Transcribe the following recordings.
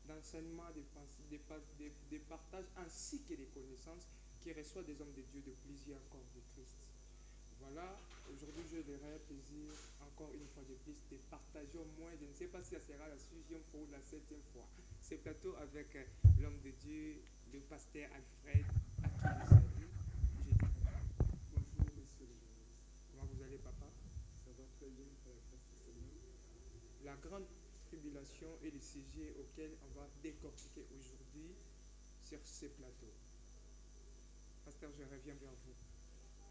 d'enseignement, des pensées, des partages ainsi que des connaissances qui reçoivent des hommes de Dieu de plusieurs corps de Christ. Voilà, aujourd'hui je aurai plaisir encore une fois de plus de partager au moins, je ne sais pas si ça sera la sixième fois ou la septième fois, ce plateau avec l'homme de Dieu, le pasteur Alfred, à qui je salue. Je dis bonjour monsieur le journaliste. Comment vous allez papa? Ça va très bien par la grâce du Seigneur. La grande tribulation est le sujet auquel on va décortiquer aujourd'hui sur ce plateau. Pasteur, je reviens vers vous.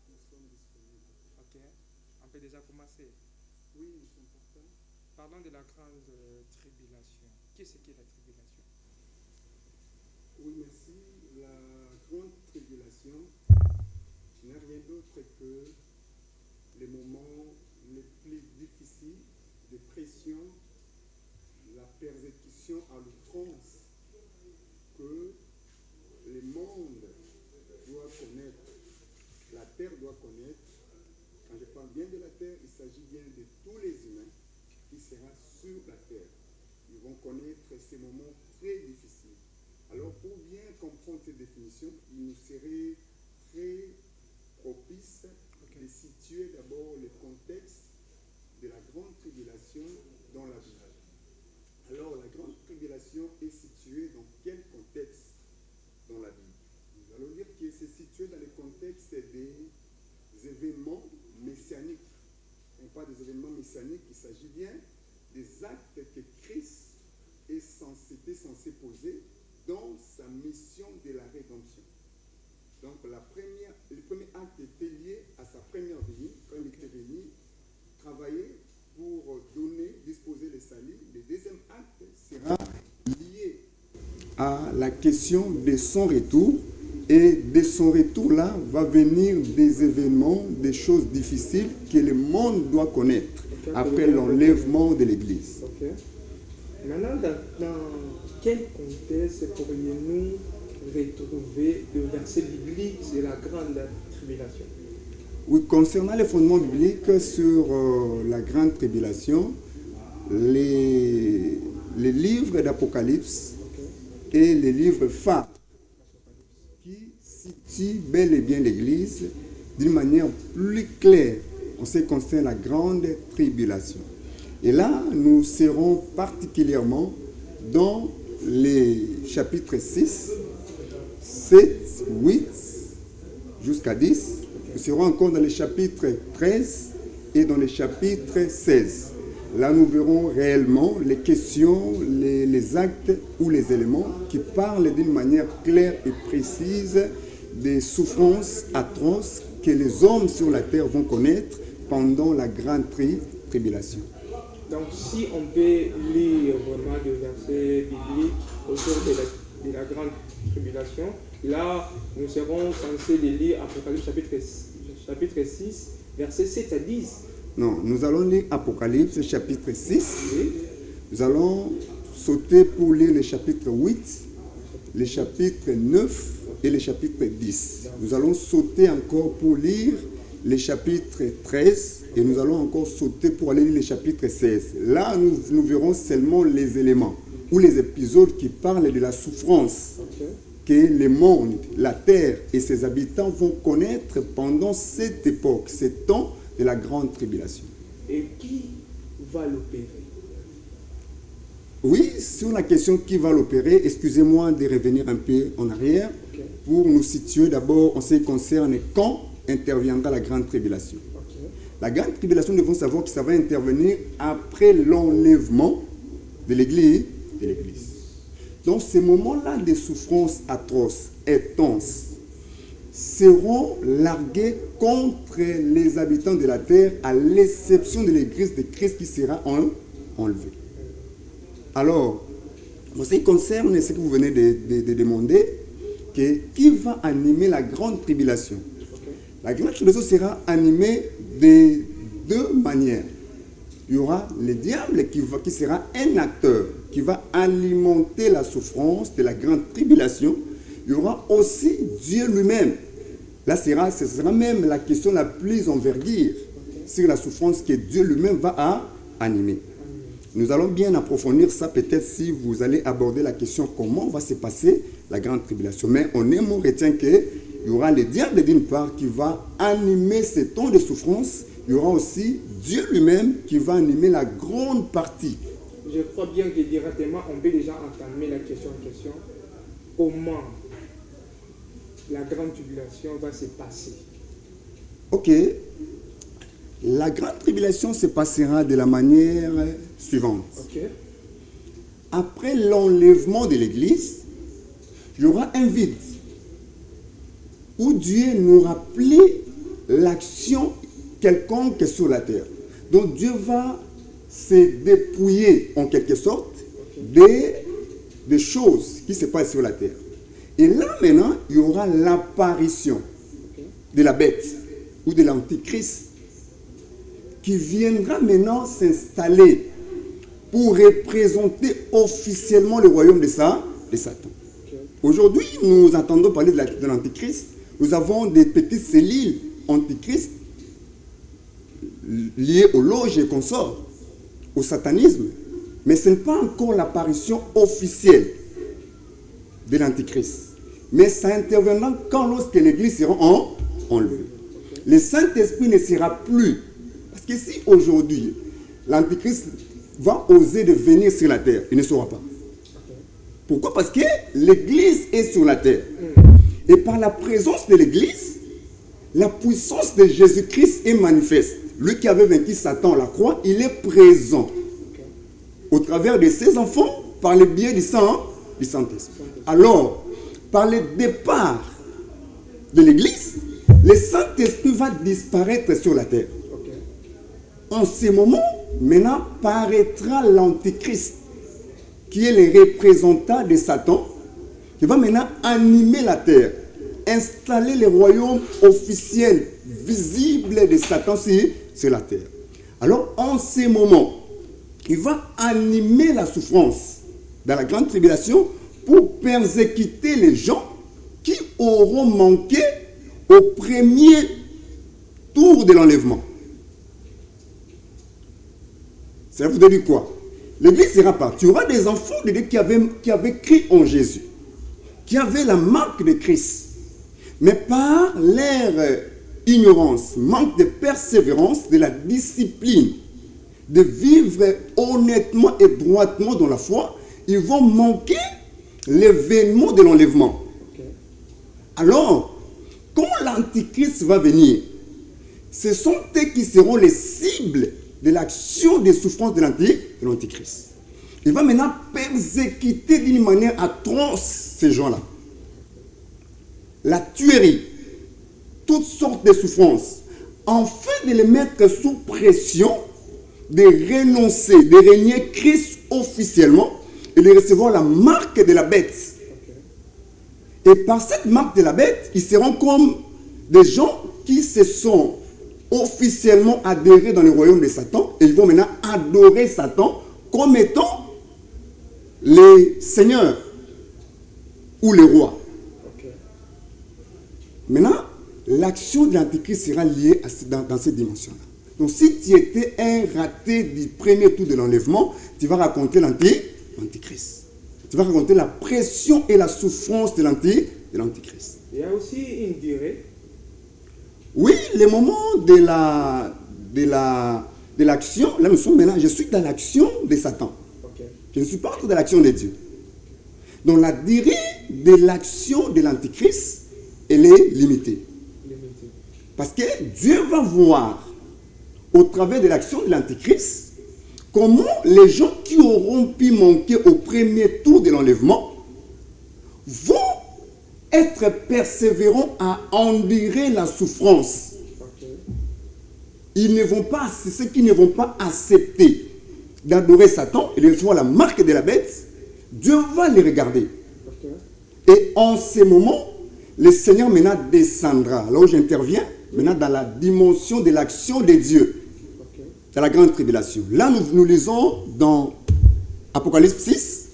Nous sommes disponibles. Ok, on peut déjà commencer. Oui, nous sommes partants. Parlons de la grande tribulation. Qu'est-ce qu'est la tribulation? Oui, merci. La grande tribulation n'est rien d'autre que les moments les plus difficiles de pression, la persécution à l'outrance que le monde doit connaître, la terre doit connaître. Quand je parle bien de la terre, il s'agit bien de tous les humains qui seront sur la terre. Ils vont connaître ces moments très difficiles. Alors, pour bien comprendre cette définition, il nous serait très propice de situer d'abord le contexte de la grande tribulation dans la Bible. Alors, la grande tribulation est située dans quel contexte dans la Bible? Nous allons dire que c'est situé dans le contexte des événements messianiques. On parle des événements messianiques, il s'agit bien des actes que Christ était censé poser dans sa mission de la rédemption. Donc le premier acte était lié à sa première venue, quand il était venu travailler pour disposer le salut. Le deuxième acte sera lié à la question de son retour. Et de son retour-là va venir des événements, des choses difficiles que le monde doit connaître après l'enlèvement de l'Église. Ok. Maintenant, dans quel contexte pourrions-nous retrouver le verset biblique sur la grande tribulation? Oui, concernant les fondements bibliques sur la grande tribulation, les livres d'Apocalypse et les livres phares qui situent bel et bien l'Église d'une manière plus claire en ce qui concerne la grande tribulation. Et là, nous serons particulièrement dans les chapitres 6, 7, 8 jusqu'à 10. Nous serons encore dans les chapitres 13 et dans les chapitres 16. Là, nous verrons réellement les questions, les actes ou les éléments qui parlent d'une manière claire et précise des souffrances atroces que les hommes sur la terre vont connaître pendant la grande tribulation. Donc, si on peut lire vraiment des versets bibliques autour de la grande tribulation, là, nous serons censés les lire Apocalypse chapitre 6, versets 7 à 10. Non, nous allons lire Apocalypse chapitre 6. Oui. Nous allons sauter pour lire les chapitres 8, les chapitres 9 et les chapitres 10. Nous allons sauter encore pour lire les chapitres 13 et nous allons encore sauter pour aller lire les chapitres 16. Là, nous verrons seulement les éléments ou les épisodes qui parlent de la souffrance que le monde, la terre et ses habitants vont connaître pendant cette époque, ce temps de la grande tribulation. Et qui va l'opérer? Oui, sur la question qui va l'opérer, excusez-moi de revenir un peu en arrière pour nous situer d'abord en ce qui concerne quand interviendra la grande tribulation. La grande tribulation, nous devons savoir que ça va intervenir après l'enlèvement de l'Église. Donc ces moments-là de souffrances atroces, intenses, seront largués contre les habitants de la terre, à l'exception de l'Église de Christ qui sera enlevée. Alors, en ce qui concerne ce que vous venez de demander, qui va animer la grande tribulation? La grande tribulation sera animée de deux manières. Il y aura le diable qui sera un acteur, qui va alimenter la souffrance de la grande tribulation. Il y aura aussi Dieu lui-même. Là, ce sera même la question la plus envergure sur la souffrance que Dieu lui-même va animer. Nous allons bien approfondir ça peut-être si vous allez aborder la question comment va se passer la grande tribulation. Mais en un mot, retient qu'il y aura le diable d'une part qui va animer ces temps de souffrance. Il y aura aussi Dieu lui-même qui va animer la grande partie. Je crois bien que directement, on peut déjà entamer la question en question. Comment la grande tribulation va se passer? Ok. La grande tribulation se passera de la manière suivante. Ok. Après l'enlèvement de l'Église, il y aura un vide où Dieu n'aura plus l'action quelconque sur la terre. Donc Dieu va se dépouiller en quelque sorte des choses qui se passent sur la terre. Et là maintenant, il y aura l'apparition de la bête ou de l'antichrist qui viendra maintenant s'installer pour représenter officiellement le royaume de Satan. Aujourd'hui, nous entendons parler de l'antichrist. Nous avons des petites cellules antichrist liées aux loges et consorts, au satanisme. Mais ce n'est pas encore l'apparition officielle de l'antichrist. Mais ça interviendra quand lorsque l'église sera enlevée. Le Saint-Esprit ne sera plus. Parce que si aujourd'hui, l'antichrist va oser de venir sur la terre, il ne saura pas. Pourquoi? Parce que l'église est sur la terre. Et par la présence de l'église, la puissance de Jésus-Christ est manifeste. Lui qui avait vaincu Satan à la croix, il est présent. Au travers de ses enfants, par le biais du Saint-Esprit. Alors, par le départ de l'église, le Saint-Esprit va disparaître sur la terre. En ce moment, maintenant, paraîtra l'antichrist, qui est le représentant de Satan, qui va maintenant animer la terre, installer le royaume officiel, visible de Satan sur la terre. Alors, en ce moment, il va animer la souffrance dans la grande tribulation pour persécuter les gens qui auront manqué au premier tour de l'enlèvement. Ça vous dit quoi? L'église sera partie. Il y aura des enfants de Dieu qui avaient cru en Jésus, qui avaient la marque de Christ. Mais par leur ignorance, manque de persévérance, de la discipline, de vivre honnêtement et droitement dans la foi, ils vont manquer l'événement de l'enlèvement. Alors, quand l'antichrist va venir, ce sont eux qui seront les cibles de l'action des souffrances de l'antichrist. Il va maintenant persécuter d'une manière atroce ces gens-là. La tuerie, toutes sortes de souffrances, afin de les mettre sous pression, de renoncer, de régner Christ officiellement et de recevoir la marque de la bête. Et par cette marque de la bête, ils seront comme des gens qui se sont officiellement adhérés dans le royaume de Satan et ils vont maintenant adorer Satan comme étant les seigneurs ou les rois. Maintenant, l'action de l'antichrist sera liée dans cette dimension-là. Donc, si tu étais un raté du premier tour de l'enlèvement, tu vas raconter l'antichrist. Tu vas raconter la pression et la souffrance de l'antichrist. Il y a aussi une durée. Oui, le moment de l'action, là nous sommes maintenant, je suis dans l'action de Satan. Je ne suis pas encore dans l'action de Dieu. Donc la durée de l'action de l'antichrist, elle est limitée. Parce que Dieu va voir, au travers de l'action de l'antichrist, comment les gens qui auront pu manquer au premier tour de l'enlèvement vont être persévérants à endurer la souffrance. Ils ne vont pas, c'est ceux qui ne vont pas accepter d'adorer Satan et de recevoir la marque de la bête. Dieu va les regarder. Et en ce moment, le Seigneur maintenant descendra. Alors j'interviens maintenant dans la dimension de l'action de Dieu. Dans la grande tribulation. Là, nous lisons dans Apocalypse 6,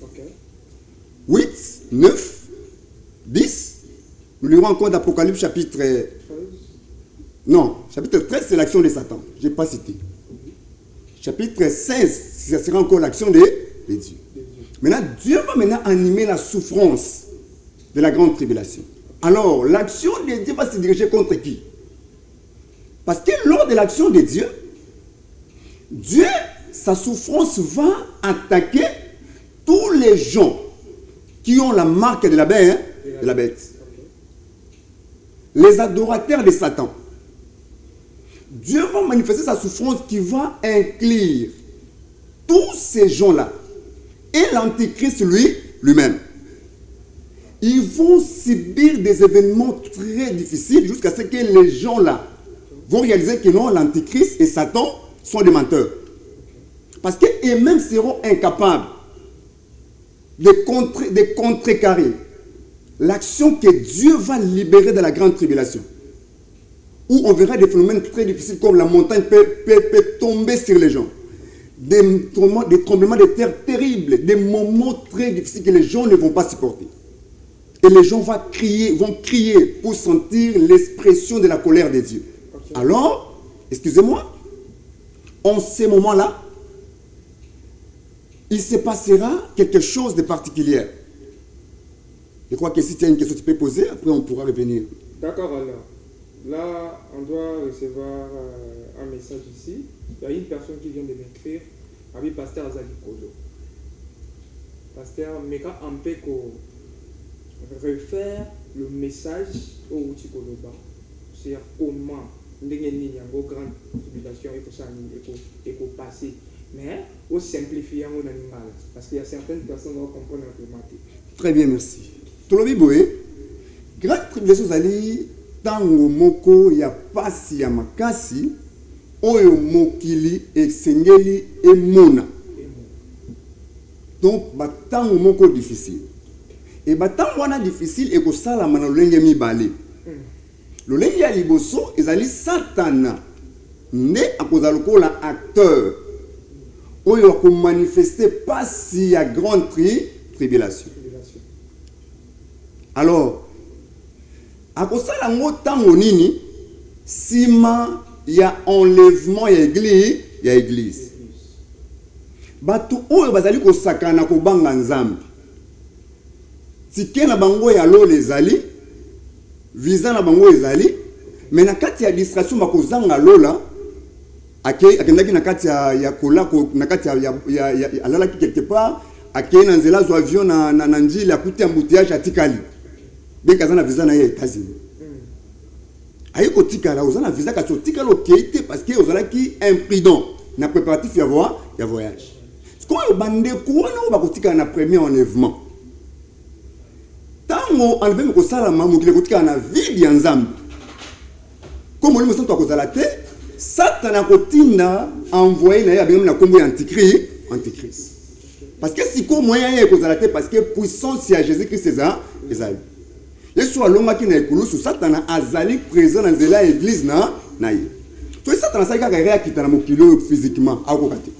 8, 9, 10. Nous lirons encore d'Apocalypse chapitre... Non, chapitre 13, c'est l'action de Satan. Je n'ai pas cité. Chapitre 16, ça sera encore l'action de Dieu. Maintenant, Dieu va maintenant animer la souffrance de la grande tribulation. Alors, l'action de Dieu va se diriger contre qui? Parce que lors de l'action de Dieu, sa souffrance va attaquer tous les gens qui ont la marque de la bête. Les adorateurs de Satan. Dieu va manifester sa souffrance qui va inclure tous ces gens-là et l'Antichrist lui-même. Ils vont subir des événements très difficiles jusqu'à ce que les gens-là vont réaliser que non, l'Antichrist et Satan sont des menteurs. Parce qu'eux-mêmes seront incapables de contrecarrer l'action que Dieu va libérer de la grande tribulation. Où on verra des phénomènes très difficiles comme la montagne peut tomber sur les gens. Des tremblements de terre terribles, des moments très difficiles que les gens ne vont pas supporter. Et les gens vont crier pour sentir l'expression de la colère de Dieu. Alors, excusez-moi, en ces moments-là, il se passera quelque chose de particulier. Je crois que si tu as une question, tu peux poser, après on pourra revenir. D'accord, alors. Là, on doit recevoir un message ici. Il y a une personne qui vient de m'écrire. Avec Pasteur Azali Kodo. Pasteur Meka Ampeko refaire le message au Utikoloba. C'est-à-dire comment ndenge yango grande tribulation et pour passer. Mais au simplifier en animal. Parce qu'il y a certaines personnes qui vont comprendre la thématique. Très bien, merci. Tolobi Boé, grande tribulation Zali, tango moko ya pasi ya makasi, oyo mokili esengeli emona. Donc, tango moko difficile. Et tango wana difficile et ko sala mana lolenge mibale. Lolenge ya liboso ezali Satana ne akoza lokola acteur oyo ko manifester pasi ya grande tribulation. Alors, akosala ngo tango nini sima ya enlèvement ya église. Batu oyo bazali ko sakana ko banga nzambi. Tike na bango ya lo lezali, visa na bango ezali, mais na kati ya distraction bakozanga lola, akendaki na kati ya kola na kati ya alalaki quelque part, akei na nzela zo avion na njila akuti embouteillage atikali. Beka na visa na ya États-Unis. Ayiko tikala ozana visa ka tikala okete parce que ozalaki imprudent na préparatif ya voyage. Ce qu'on bande ko na bakotika na premier enlèvement. Tango enlevé ko sala mamukile kotika na vide ya nzambi. Comme on le sent ko zala te, Satan kotinda envoyer na ya bengam na kombo antichrist. Parce que si ko moyen ya ko zala te parce que puissance ya Jésus-Christ ezali. Yesu alongaki na ekulusu Satana azali présent dans la église na ye. To Satana sa kaka réakita na mokilo physiquement akokati.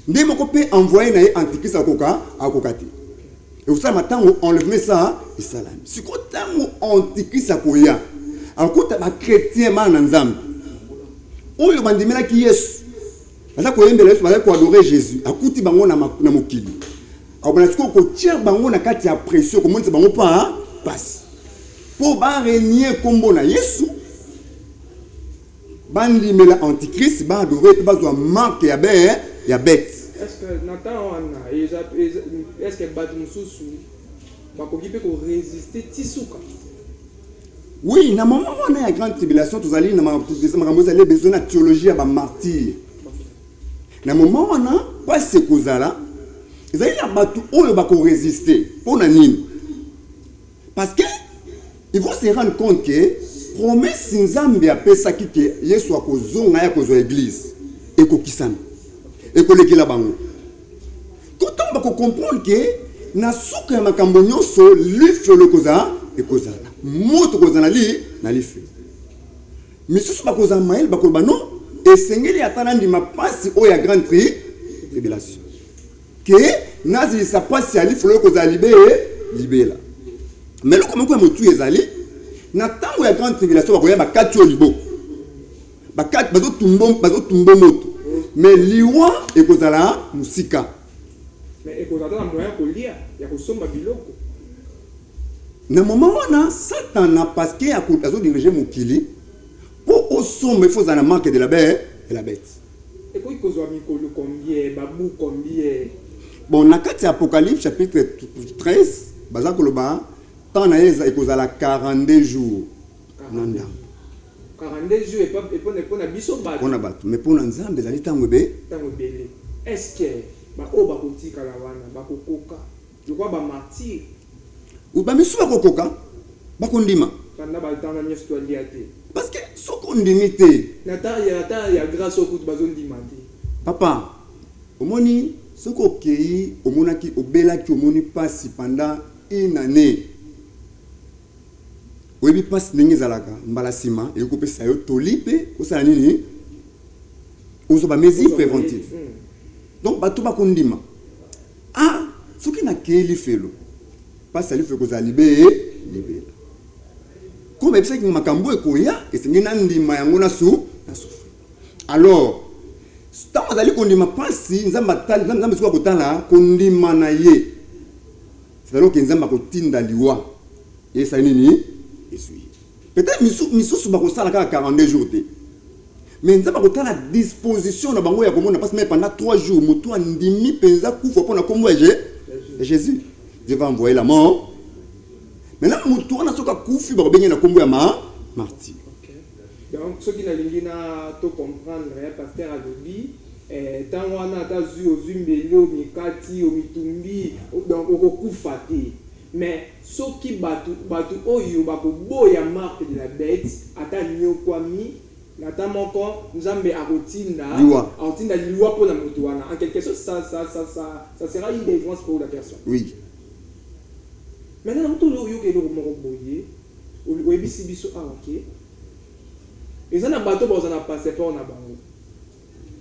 Ndé moko pe envoyer na ye antichrist akokati. Et vous savez maintenant on le met ça isalam. Si ko tango antichrist akoya. Akota ba chrétien man nzambe. Oyo bandimela ki Yesu. Baza ko yembela Yesu baza ko adorer Jésus. Akuti bango na mokili. Abona siko ko tia bango na kati ya pression ko monisa bango pa passe. Pour régner comme na Yesu, bandi mela antichrist ba adorer ba zo marque ya bête. Est-ce que Nathan est-ce que Batmususu ba ko gipe ko résister tisuka? Oui, na moment on a une grande tribulation, tous allez na makambo besoin de théologie ya ba martyr. Na moment on a pas ce kozala, ils allaient na batu oyo ba ko résister. Pour na nini? Parce que ils vont se rendre compte que promesse nzambe apesaki ke Yesu akozonga ya kozwa église ekokisana ekolekela bango. Quand on va comprendre que na suka ya makambo nyonso lifelo koza ekozala moto kozana na life misusu bakoza mael bakoloba non esengeli atana ndima pasi oyo ya grande tribulation ke nazilisa pasi ya lifelo kozala libela. Mais le comment motu ezali na tango ya grande tribulation bakoya bakati olibo bakati bazo tumbo moto Mais liwa ekozala musika. Mais ekozala na moyen kolia ya kosomba biloko. Na moment wana Satan parce que azo diriger mokili pour osomba il faut la marque de la bête et la bête. Et quoi kozwa mikolo combien babu combien. Bon na kati Apocalypse chapitre 13 baza koloba tant na eza ekozala 42 jours. 42 jours et pas na biso bato. Pona bato mais pona nzambe ezali tango be. Tango belé. Est-ce que ba o ba kotika la wana ba kokoka. Je crois ba martyr. Ou ba misu ba kokoka ba kondima. Pendant ba temps na nyeso to liate. Parce que soko ndimité. Nata ya grâce au coup de bazon dimante. Papa, omoni soko kei omonaki obelaki omoni pasi pendant une année. Oyebi pasi ndenge ezalaka mbala sima ekopesa yo tolipe osala nini ozoba mesure préventive. Donc bato bakondima. Ah, soki na keli felo. Pasi ali fe kozala libela. Comme ebisa ki makambo ekoya esengi na ndima yango na souffre. Alors, tant azali kondima pasi nzambe soka kotala kondima na ye. C'est-à-dire que nzambe akotinda liwa. Et ça nini? Peut-être misusu bakosala kaka 42 jours te. Mais nzambe akotala la disposition na bango ya komona parce que pendant 3 jours moto andimi penza kufa pona kombo ya Jésus. Dieu va envoyer la mort. Maintenant moto na soka kufi bakobenye na kombo ya martyr. Donc ceux qui n'alingi na to comprendre pasteur alobi tant wana ta zu ozumbeli o mikati o mitumbi donc okokufa te. Mais ceux qui batu oyo bakoboya marque de la bête ata nyokwami nata moko nzambe akotinda liwa pour la moto wana. En quelque sorte ça sera une délivrance pour la personne. Oui. Maintenant moto oyo ke lo moko boye o ebisi biso ok. Ils ont un bateau pour un passeport na bango.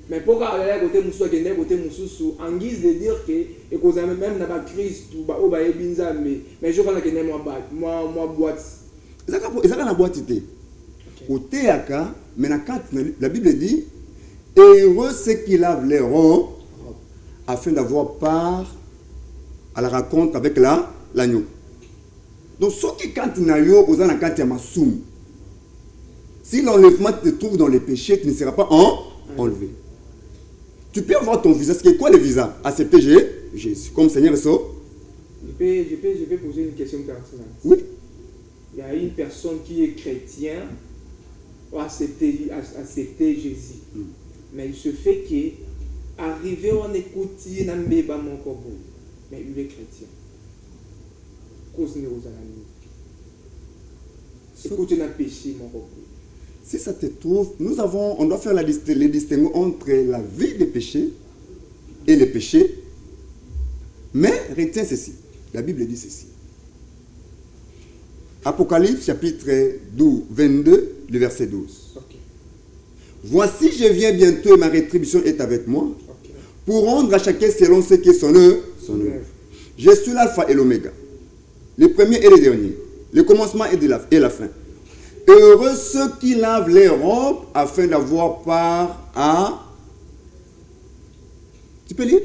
Mais pour aller côté musu akende côté mususu en guise de dire que et cause même na ba Christ ou ba oba ebinzambe mais je crois que moi boîte. Ezaka na boîte té. Oteaka mais na quand la Bible dit heureux ceux qui lavent leurs robes afin d'avoir part à la rencontre avec l'agneau. Donc ceux qui quand na yo ozana quand ya masum. Si l'enlèvement te trouve dans les péchés, tu ne seras pas enlevé. Tu peux avoir ton visa. C'est quoi le visa? Accepter Jésus comme Seigneur et Sauveur. Je vais poser une question personnelle. Oui. Il y a une personne qui est chrétien a accepté Jésus. Mais il se fait que arrivé on écoute n'ambeba mon corbeau. Mais il est chrétien. Cause ne aux amis. Écoute n'a péché mon corbeau. Si ça te trouve, on doit faire les distinguo entre la vie des péchés et les péchés. Mais retiens ceci. La Bible dit ceci. Apocalypse chapitre 22, le verset 12. Okay. Voici, je viens bientôt et ma rétribution est avec moi pour rendre à chacun selon ce qui est son œuvre. Je suis l'alpha et l'oméga, le premier et le dernier, le commencement et la fin. Heureux ceux qui lavent les robes afin d'avoir part à... Tu peux lire?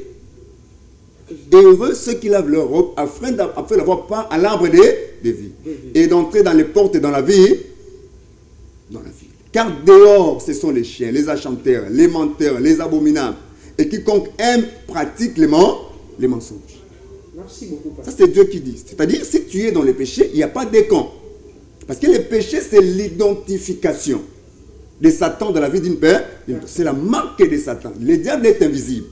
Heureux ceux qui lavent leurs robes afin d'avoir part à l'arbre de vie et d'entrer dans les portes et dans la vie. Car dehors, ce sont les chiens, les acheteurs, les menteurs, les abominables et quiconque aime pratique les mensonges. Merci beaucoup. Ça c'est Dieu qui dit. C'est-à-dire si tu es dans les péchés, il n'y a pas d'écran. Parce que le péché, c'est l'identification de Satan dans la vie d'une personne. C'est la marque de Satan. Le diable est invisible.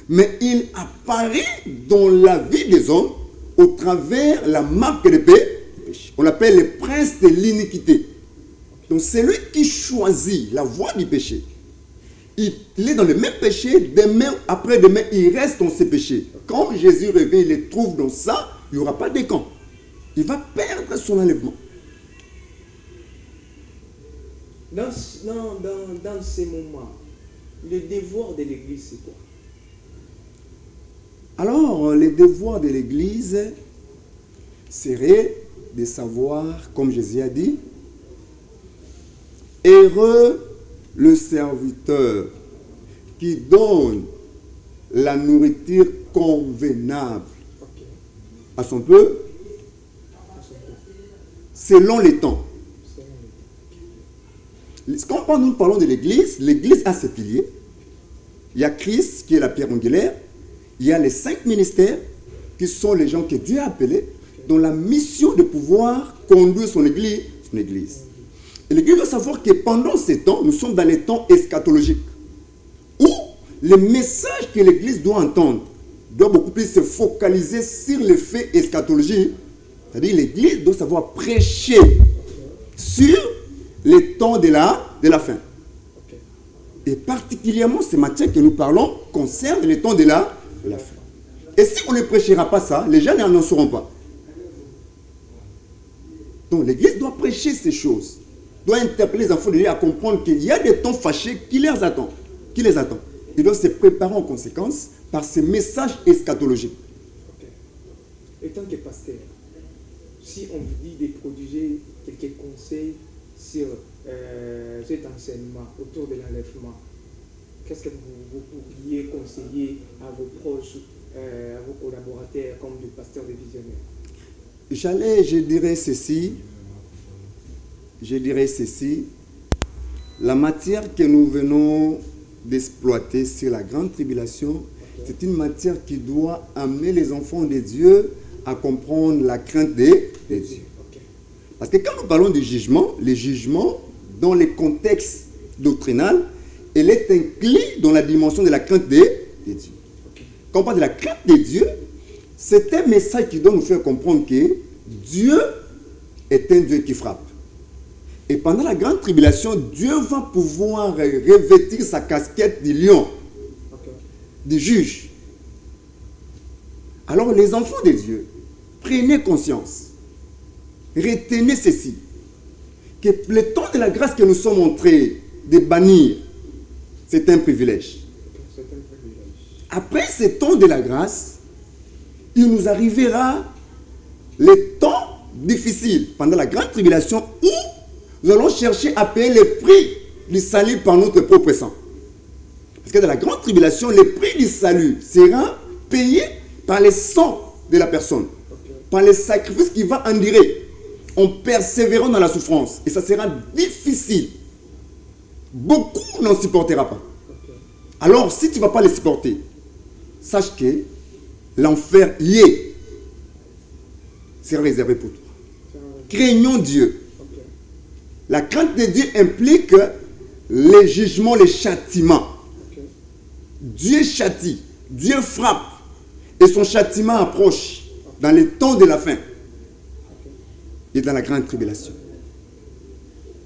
Mais il apparaît dans la vie des hommes au travers la marque de péché. On l'appelle le prince de l'iniquité. Donc c'est lui qui choisit la voie du péché. Il est dans le même péché, demain, après-demain, il reste dans ses péchés. Quand Jésus revient, il les trouve dans ça, il n'y aura pas d'écran. Il va perdre son enlèvement. Dans ces moments, le devoir de l'Église, c'est quoi? Alors, le devoir de l'Église serait de savoir, comme Jésus a dit, heureux le serviteur qui donne la nourriture convenable Ok. à son peuple selon les temps. Quand nous parlons de l'Église, l'Église a ses piliers. Il y a Christ qui est la pierre angulaire. Il y a les 5 ministères qui sont les gens que Dieu a appelés, dont la mission de pouvoir conduire son Église. Et l'Église doit savoir que pendant ces temps, nous sommes dans les temps eschatologiques, où les messages que l'Église doit entendre doit beaucoup plus se focaliser sur les faits eschatologiques. C'est-à-dire l'Église doit savoir prêcher sur les temps de la fin. Et particulièrement, ces matières que nous parlons concernent les temps de la fin. Et si on ne prêchera pas ça, les gens n'en sauront pas. Donc l'Église doit prêcher ces choses, doit interpeller les enfants de Dieu à comprendre qu'il y a des temps fâchés qui les attendent. Ils doivent se préparer en conséquence par ces messages eschatologiques. Et tant que pasteur, si on vous dit de produire quelques conseils sur cet enseignement autour de l'enlèvement, qu'est-ce que vous pourriez conseiller à vos proches, à vos collaborateurs comme des pasteurs de visionnaires? Je dirais ceci, la matière que nous venons d'exploiter sur la grande tribulation, c'est une matière qui doit amener les enfants de Dieu à comprendre la crainte de Dieu. Parce que quand nous parlons du jugement, le jugement, dans les contextes doctrinal, elle est inclue dans la dimension de la crainte de Dieu. Quand on parle de la crainte de Dieu, c'est un message qui doit nous faire comprendre que Dieu est un Dieu qui frappe. Et pendant la grande tribulation, Dieu va pouvoir revêtir sa casquette du lion, du juge. Alors les enfants de Dieu, prenez conscience, retenez ceci, que le temps de la grâce que nous sommes en train de bannir, c'est un privilège. Après ce temps de la grâce, il nous arrivera les temps difficiles pendant la grande tribulation où nous allons chercher à payer le prix du salut par notre propre sang. Parce que dans la grande tribulation, le prix du salut sera payé par le sang de la personne, par les sacrifices qu'il va endurer, en persévérant dans la souffrance. Et ça sera difficile. Beaucoup n'en supportera pas. Alors, si tu ne vas pas les supporter, sache que l'enfer y est. C'est réservé pour toi. Craignons Dieu. La crainte de Dieu implique les jugements, les châtiments. Dieu châtie, Dieu frappe. Et son châtiment approche dans les temps de la fin. Et dans la grande tribulation.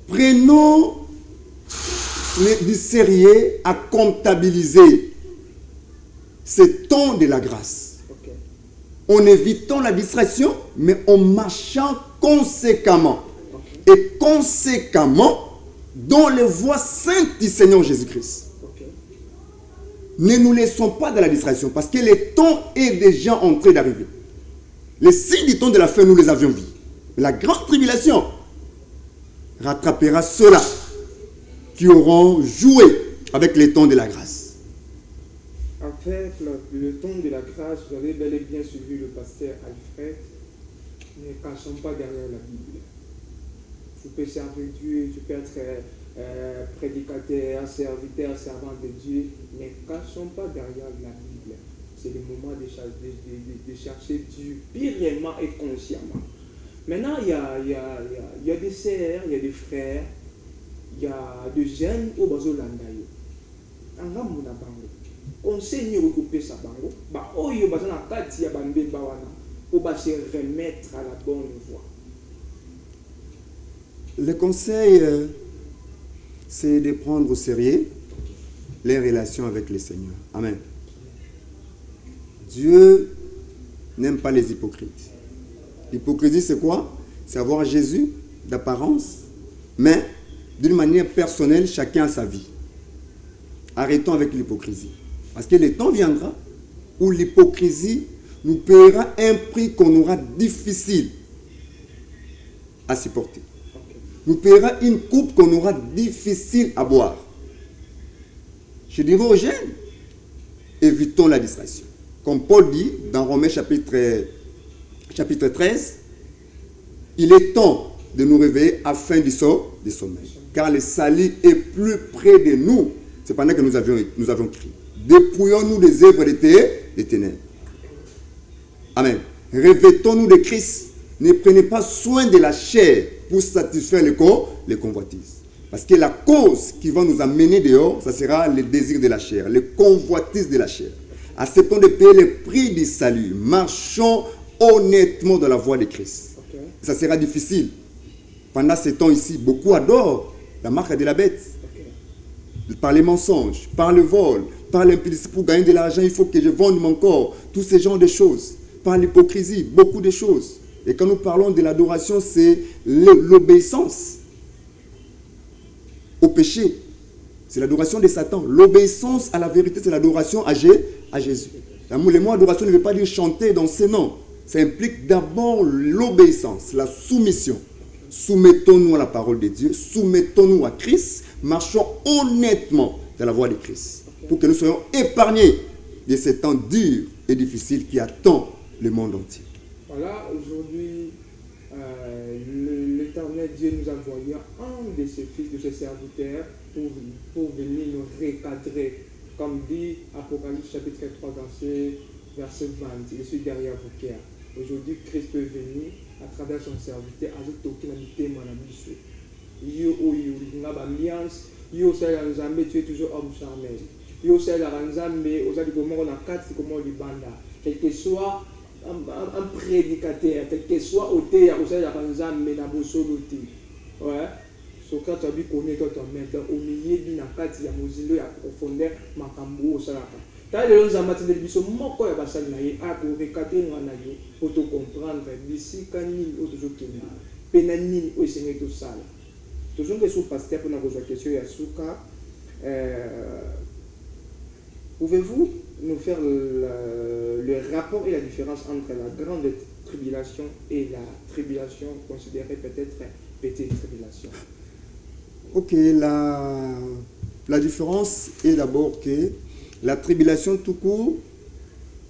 Prenons du sérieux à comptabiliser ce temps de la grâce. En évitant la distraction, mais en marchant conséquemment. Et conséquemment, dans les voies saintes du Seigneur Jésus-Christ. Ne nous laissons pas dans la distraction, parce que le temps est déjà en train d'arriver. Les signes du temps de la fin, nous les avions vus. La grande tribulation rattrapera ceux-là qui auront joué avec les temps de la grâce. Avec le temps de la grâce, vous avez bel et bien suivi le pasteur Alfred. Ne cachons pas derrière la Bible. Tu peux servir Dieu, tu peux être prédicateur, serviteur, servant de Dieu. Ne cachons pas derrière la Bible. C'est le moment de chercher Dieu purement et consciemment. Maintenant, il y a des sœurs, il y a des frères, il y a des jeunes au Bazolanda. Angamuna bango. Conseil au coupé sa bango. Ba oyo bazana kati ya bande bawana. Pour se remettre à la bonne voie. Le conseil, c'est de prendre au sérieux les relations avec le Seigneur. Amen. Dieu n'aime pas les hypocrites. L'hypocrisie, c'est quoi? C'est avoir Jésus d'apparence, mais d'une manière personnelle, chacun a sa vie. Arrêtons avec l'hypocrisie. Parce que le temps viendra où l'hypocrisie nous paiera un prix qu'on aura difficile à supporter. Nous paiera une coupe qu'on aura difficile à boire. Je dirais aux jeunes, évitons la distraction. Comme Paul dit dans Romains chapitre 13, il est temps de nous réveiller afin du sommeil. Car le salut est plus près de nous. C'est pendant que nous avons crié. Dépouillons-nous des œuvres des ténèbres. Amen. Revêtons-nous de Christ. Ne prenez pas soin de la chair pour satisfaire les convoitises. Parce que la cause qui va nous amener dehors, ça sera le désir de la chair, les convoitises de la chair. Acceptons de payer le prix du salut. Marchons honnêtement dans la voie de Christ. Okay. Ça sera difficile. Pendant ces temps ici, beaucoup adorent la marque de la bête. Okay. Par les mensonges, par le vol, par l'impudicité. Pour gagner de l'argent, il faut que je vende mon corps. Tous ces genres de choses. Par l'hypocrisie, beaucoup de choses. Et quand nous parlons de l'adoration, c'est l'obéissance au péché. C'est l'adoration de Satan. L'obéissance à la vérité, c'est l'adoration à Jésus. Le mot adoration ne veut pas dire chanter dans ses noms. Ça implique d'abord l'obéissance, la soumission. Soumettons-nous à la parole de Dieu, soumettons-nous à Christ, marchons honnêtement dans la voie de Christ, pour que nous soyons épargnés de ces temps durs et difficiles qui attendent le monde entier. Voilà, aujourd'hui, l'Éternel Dieu nous a envoyé un de ses fils, de ses serviteurs, pour venir nous recadrer. Comme dit Apocalypse chapitre 3, verset 20, je suis derrière vous cœur. Aujourd'hui, Christ peut venir à travers son serviteur, ajouter aucune amitié, mon ami. Tu es toujours homme charnel. Quel que soit un prédicateur, quel que soit auteur, ouais. Socrate a dit qu'on est au milieu d'une attaque, il y a une profondeur, Makambo, Salaka. Quand les gens ont dit que les gens ont pour te comprendre, d'ici quand ils ont toujours quitté, pénalini au Seigneur tout ça. Toujours que sous pasteur pour nous poser la question, Yasuka, pouvez-vous nous faire le rapport et la différence entre la grande tribulation et la tribulation considérée peut-être petite tribulation? Ok, la différence est d'abord que la tribulation tout court,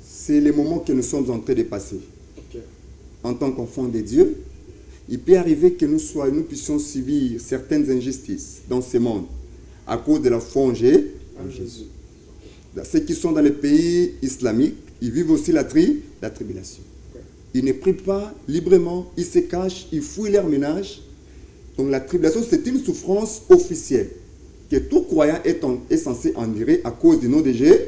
c'est les moments que nous sommes en train de passer. Okay. En tant qu'enfants de Dieu, il peut arriver que nous puissions subir certaines injustices dans ce monde à cause de la foi en Jésus. Ceux qui sont dans les pays islamiques, ils vivent aussi la tribulation. Okay. Ils ne prient pas librement, ils se cachent, ils fouillent leur ménage. Donc la tribulation, c'est une souffrance officielle que tout croyant est censé endurer à cause du nom de Jésus.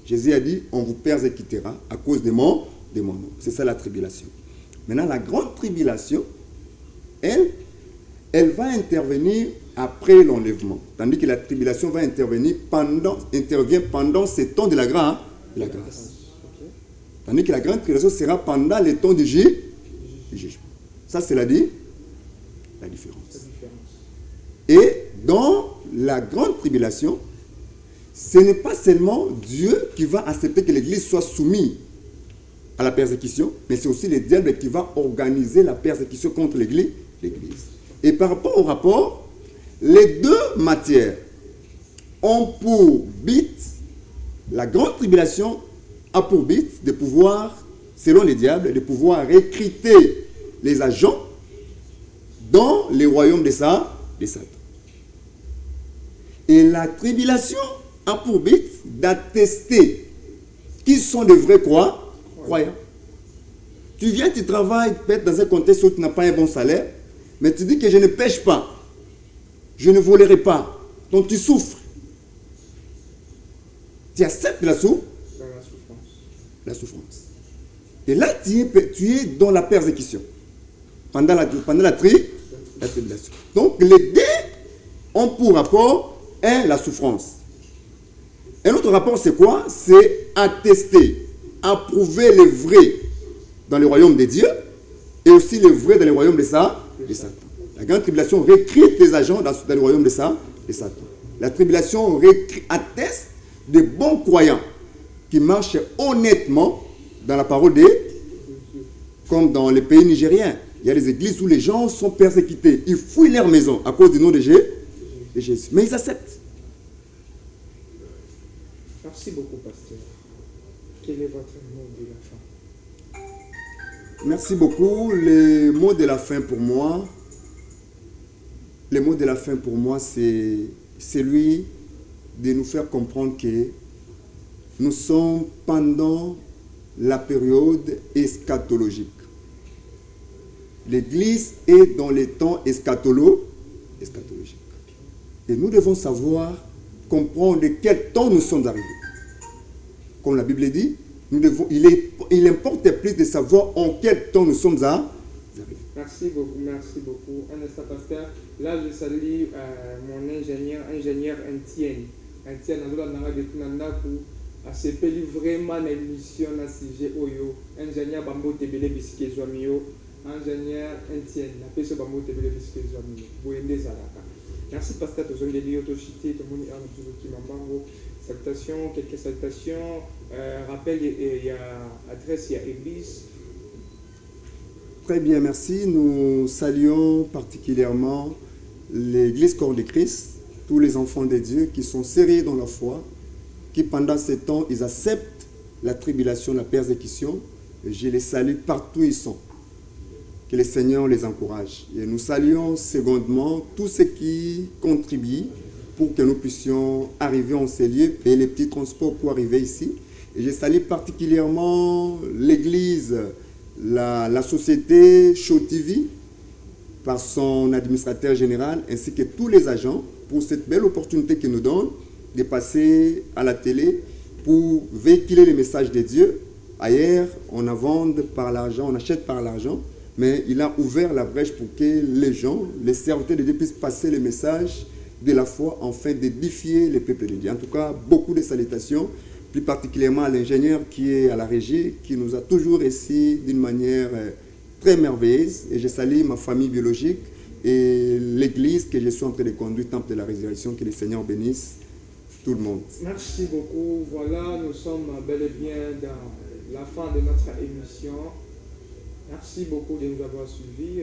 Jésus a dit, on vous persécutera à cause de mon nom. C'est ça la tribulation. Maintenant, la grande tribulation, elle va intervenir après l'enlèvement. Tandis que la tribulation va intervenir pendant ces temps de la grâce. Okay. Tandis que la grande tribulation sera pendant les temps du jugement. Ça, c'est la différence. Et dans la grande tribulation, ce n'est pas seulement Dieu qui va accepter que l'Église soit soumise à la persécution, mais c'est aussi le diable qui va organiser la persécution contre l'Église. Et par rapport au rapport, les deux matières ont pour but, la grande tribulation a pour but de pouvoir, selon les diables, de pouvoir recruter les agents dans les royaumes de Satan. Et la tribulation a pour but d'attester qui sont de vrais croyants. Tu viens, tu travailles peut-être dans un contexte où tu n'as pas un bon salaire, mais tu dis que je ne pêche pas, je ne volerai pas, donc tu souffres. Tu acceptes la souffrance. Et là, tu es dans la persécution. Pendant la tribulation. Donc, les deux ont pour rapport, la souffrance. Un autre rapport, c'est quoi? C'est attester, approuver le vrai dans le royaume de Dieu et aussi le vrai dans le royaume de Satan. La grande tribulation recrute les agents dans le royaume de Satan. La tribulation atteste des bons croyants qui marchent honnêtement dans la parole de Dieu, comme dans les pays nigériens. Il y a des églises où les gens sont persécutés. Ils fouillent leur maison à cause du nom de Jésus. Mais ils acceptent. beaucoup, pasteur. Quel est votre mot de la fin? Merci beaucoup. Le mot de la fin pour moi, c'est celui de nous faire comprendre que nous sommes pendant la période eschatologique. L'Église est dans les temps eschatologiques. Et nous devons savoir, comprendre de quel temps nous sommes arrivés. Comme la Bible dit, il importe plus de savoir en quel temps nous sommes arrivés. Merci beaucoup, merci beaucoup. Un instant, pasteur. Là, je salue mon ingénieur Etienne. Etienne, a sepeli vraiment l'émission na sujet oyo. Ingénieur Bambo Tebele Bisike Zwamio. Ingénieur Etienne, la personne Bambo Tebele Bisike Zwamio. Boende Zalaka. Merci, pasteur. Tous les lieux autochité, tout le monde est en dessous de Kimambango. Salutations, quelques salutations. Rappel, il y a adresse, il y a église. Très bien, merci. Nous saluons particulièrement l'Église Corps de Christ, tous les enfants de Dieu qui sont sérieux dans la foi, qui pendant ce temps, ils acceptent la tribulation, la persécution. Et je les salue partout où ils sont. Que le Seigneur les encourage. Et nous saluons secondement tous ceux qui contribuent pour que nous puissions arriver en ces lieux, payer les petits transports pour arriver ici. Et je salue particulièrement l'Église, la société Show TV, par son administrateur général, ainsi que tous les agents, pour cette belle opportunité qu'ils nous donnent de passer à la télé pour véhiculer les messages de Dieu. Ailleurs, on vend par l'argent, on achète par l'argent, mais il a ouvert la brèche pour que les gens, les serviteurs de Dieu puissent passer les messages de la foi afin d'édifier les peuples de Dieu. En tout cas, beaucoup de salutations, plus particulièrement à l'ingénieur qui est à la régie, qui nous a toujours reçus d'une manière très merveilleuse. Et je salue ma famille biologique et l'église que je suis en train de conduire, Temple de la Résurrection. Que le Seigneur bénisse tout le monde. Merci beaucoup. Voilà, nous sommes bel et bien dans la fin de notre émission. Merci beaucoup de nous avoir suivis.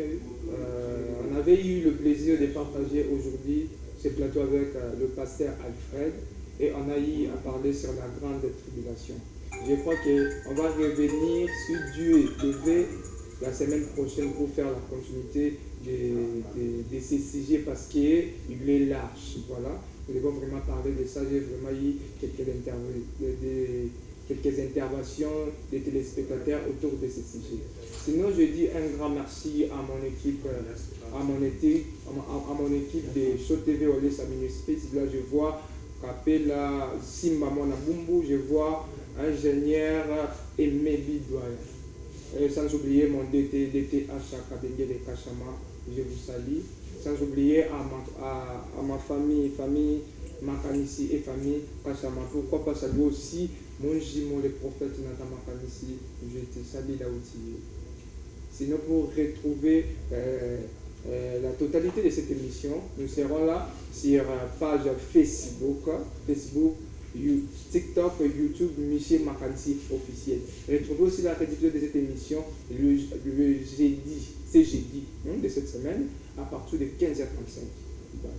On avait eu le plaisir de partager aujourd'hui ce plateau avec le pasteur Alfred et on a eu à parler sur la grande tribulation. Je crois qu'on va revenir sur Dieu devait la semaine prochaine pour faire la continuité de ces sujets parce qu'il est large. Voilà. Nous devons vraiment parler de ça. J'ai vraiment eu quelques interventions des téléspectateurs autour de ces sujets. Sinon, je dis un grand merci à mon équipe, à mon équipe de Show TV Olé Samini Space. Là, je vois Kapela Simba Mona Bumbu, je vois ingénieur Aimé Bidouaya. Sans oublier mon DTH Kabenge de Kachama, je vous salue. Sans oublier à ma famille Makanissi et famille Kachama. Pourquoi pas saluer aussi mon Jimo, le prophète Nathan Makanissi, je te salue là où tu es. Sinon, pour retrouver la totalité de cette émission, nous serons là sur page Facebook, TikTok, YouTube, Michel Makanissi officiel. Retrouvez aussi la rediffusion de cette émission le jeudi de cette semaine à partir de 15h35. Bye.